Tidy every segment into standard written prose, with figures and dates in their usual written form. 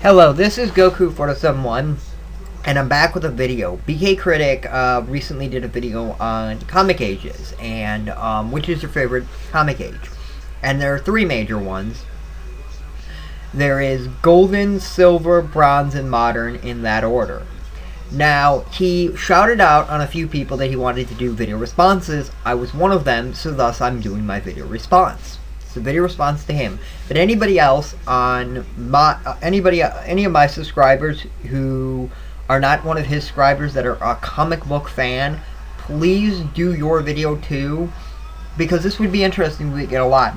Hello, this is Goku471, and I'm back with a video. BKcritic recently did a video on comic ages, and which is your favorite comic age. And there are three major ones. There is Golden, Silver, Bronze, and Modern in that order. Now, he shouted out on a few people that he wanted to do video responses. I was one of them, so thus I'm doing my video response. It's a video response to him. But anybody else on my any of my subscribers who are not one of his subscribers that are a comic book fan, please do your video too, because this would be interesting. We get a lot.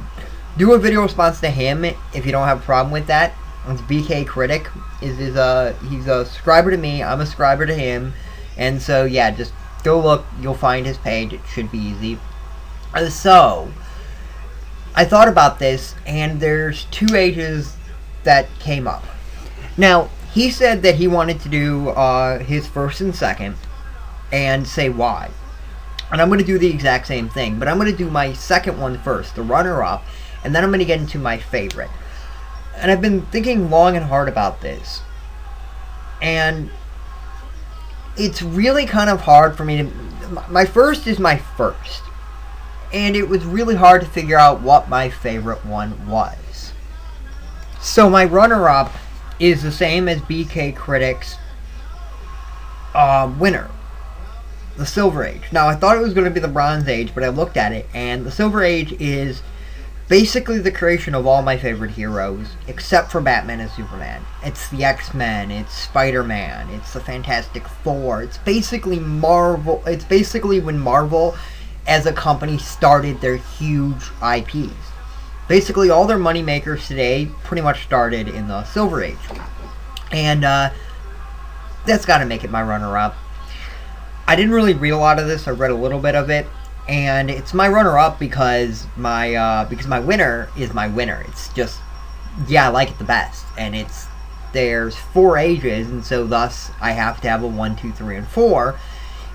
Do a video response to him if you don't have a problem with that. It's BKcritic. He's a subscriber to me. I'm a subscriber to him, and so yeah, just go look. You'll find his page. It should be easy. So I thought about this, and there's two ages that came up. Now, he said that he wanted to do his first and second, and say why. And I'm going to do the exact same thing, but I'm going to do my second one first, the runner-up, and then I'm going to get into my favorite. And I've been thinking long and hard about this, and it's really kind of hard for me to... My first is my first. And it was really hard to figure out what my favorite one was. So my runner-up is the same as BKcritic's winner, the Silver Age. Now, I thought it was going to be the Bronze Age, but I looked at it, and the Silver Age is basically the creation of all my favorite heroes, except for Batman and Superman. It's the X-Men, it's Spider-Man, it's the Fantastic Four. It's basically Marvel. It's basically when Marvel as a company started their huge IPs. Basically, all their money makers today pretty much started in the Silver Age. And that's got to make it my runner-up. I didn't really read a lot of this. I read a little bit of it. And it's my runner-up because my winner is my winner. It's just, yeah, I like it the best. And there's four ages, and so thus I have to have a 1, 2, 3, and 4.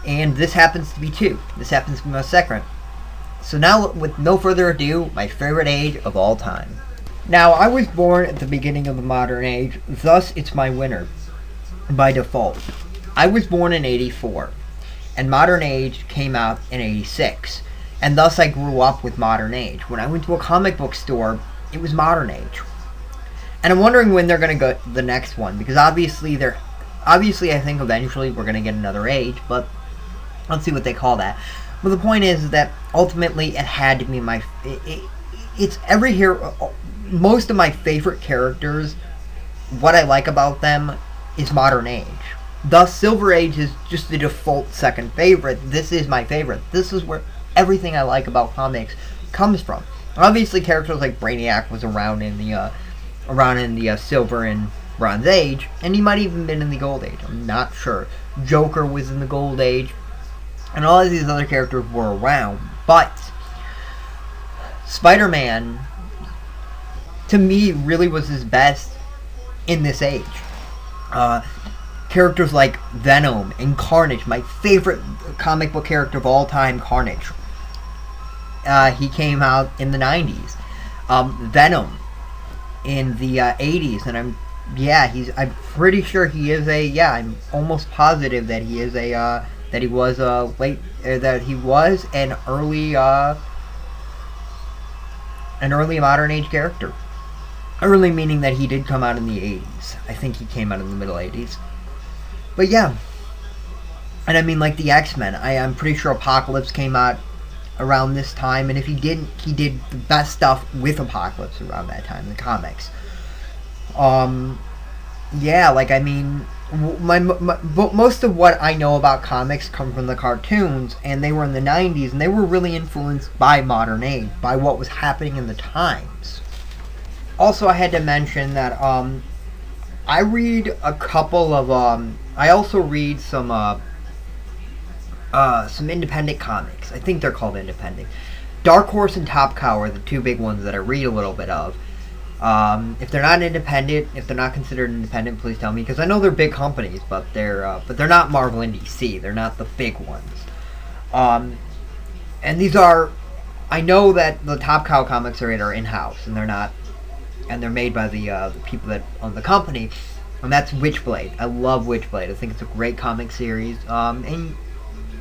And this happens to be 2. This happens to be my second. So now, with no further ado, my favorite age of all time. Now, I was born at the beginning of the modern age, thus it's my winner by default. I was born in 84, and modern age came out in 86, and thus I grew up with modern age. When I went to a comic book store, it was modern age. And I'm wondering when they're going to go the next one, because obviously I think eventually we're going to get another age, but let's see what they call that. But the point is that ultimately it had to be it's every hero. Most of my favorite characters, what I like about them is modern age. Thus, Silver Age is just the default second favorite. This is my favorite. This is where everything I like about comics comes from. Obviously, characters like Brainiac was around in the Silver and Bronze Age, and he might even been in the Gold Age. I'm not sure. Joker was in the Gold Age, and all of these other characters were around. But Spider-Man, to me, really was his best in this age. Characters like Venom and Carnage, my favorite comic book character of all time, Carnage. He came out in the 90s. Venom in the 80s, and I'm pretty sure he is I'm almost positive that he is that he was an early modern age character. Early meaning that he did come out in the 80s. I think he came out in the middle 80s. But yeah. And I mean, like the X-Men. I'm pretty sure Apocalypse came out around this time, and if he didn't, he did the best stuff with Apocalypse around that time in the comics. Yeah, like, I mean, most of what I know about comics come from the cartoons, and they were in the 90s, and they were really influenced by modern age, by what was happening in the times. Also, I had to mention that I read a couple of I also read some independent comics. I think they're called independent. Dark Horse and Top Cow are the two big ones that I read a little bit of. If they're not independent, if they're not considered independent, please tell me, because I know they're big companies, but they're not Marvel and DC. They're not the big ones. And these are, I know that the Top Cow comics are in-house, and they're not, and they're made by the people that own the company. and that's Witchblade. I love Witchblade. I think it's a great comic series. And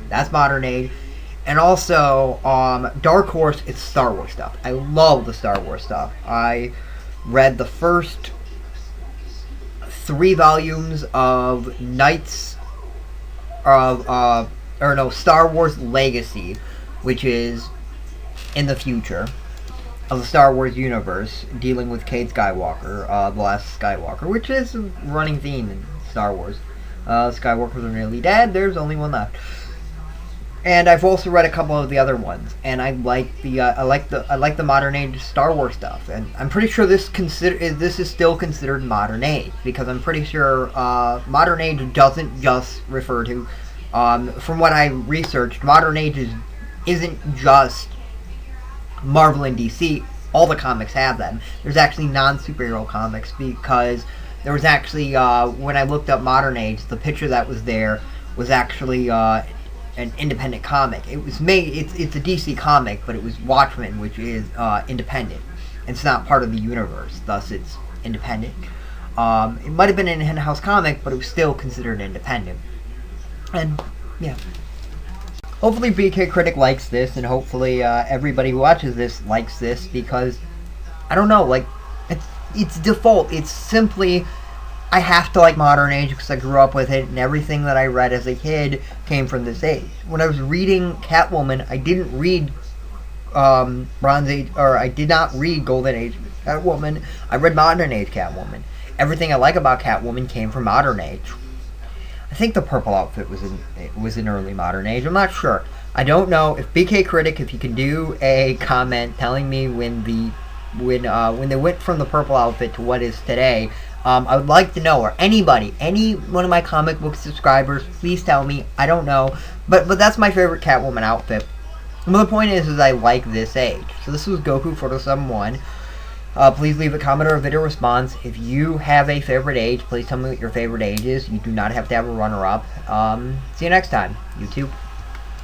that's modern age. And also, Dark Horse, it's Star Wars stuff. I love the Star Wars stuff. I read the first 3 volumes of Star Wars Legacy, which is in the future of the Star Wars universe, dealing with Cade Skywalker, the last Skywalker, which is a running theme in Star Wars. Skywalkers are nearly dead. There's only one left. And I've also read a couple of the other ones, and I like the modern age Star Wars stuff. And I'm pretty sure this is still considered modern age, because I'm pretty sure modern age doesn't just refer to, from what I researched, modern age isn't just Marvel and DC. All the comics have them. There's actually non-superhero comics, because there was actually when I looked up modern age, the picture that was there was actually an independent comic. It was made. It's a DC comic, but it was Watchmen, which is independent. It's not part of the universe, thus it's independent. It might have been an in-house comic, but it was still considered independent. And yeah, hopefully BKcritic likes this, and hopefully everybody who watches this likes this, because I don't know, like it's default. It's simply, I have to like modern age because I grew up with it, and everything that I read as a kid came from this age. When I was reading Catwoman, I didn't read Bronze Age, or I did not read Golden Age Catwoman. I read Modern Age Catwoman. Everything I like about Catwoman came from Modern Age. I think the purple outfit was in early Modern Age. I'm not sure. I don't know. If BKcritic, if you can do a comment telling me when they went from the purple outfit to what is today. I would like to know, or anybody, any one of my comic book subscribers, please tell me. I don't know, but that's my favorite Catwoman outfit. But the point is I like this age. So this was Goku Photosum 1. Please leave a comment or a video response. If you have a favorite age, please tell me what your favorite age is. You do not have to have a runner-up. See you next time, YouTube.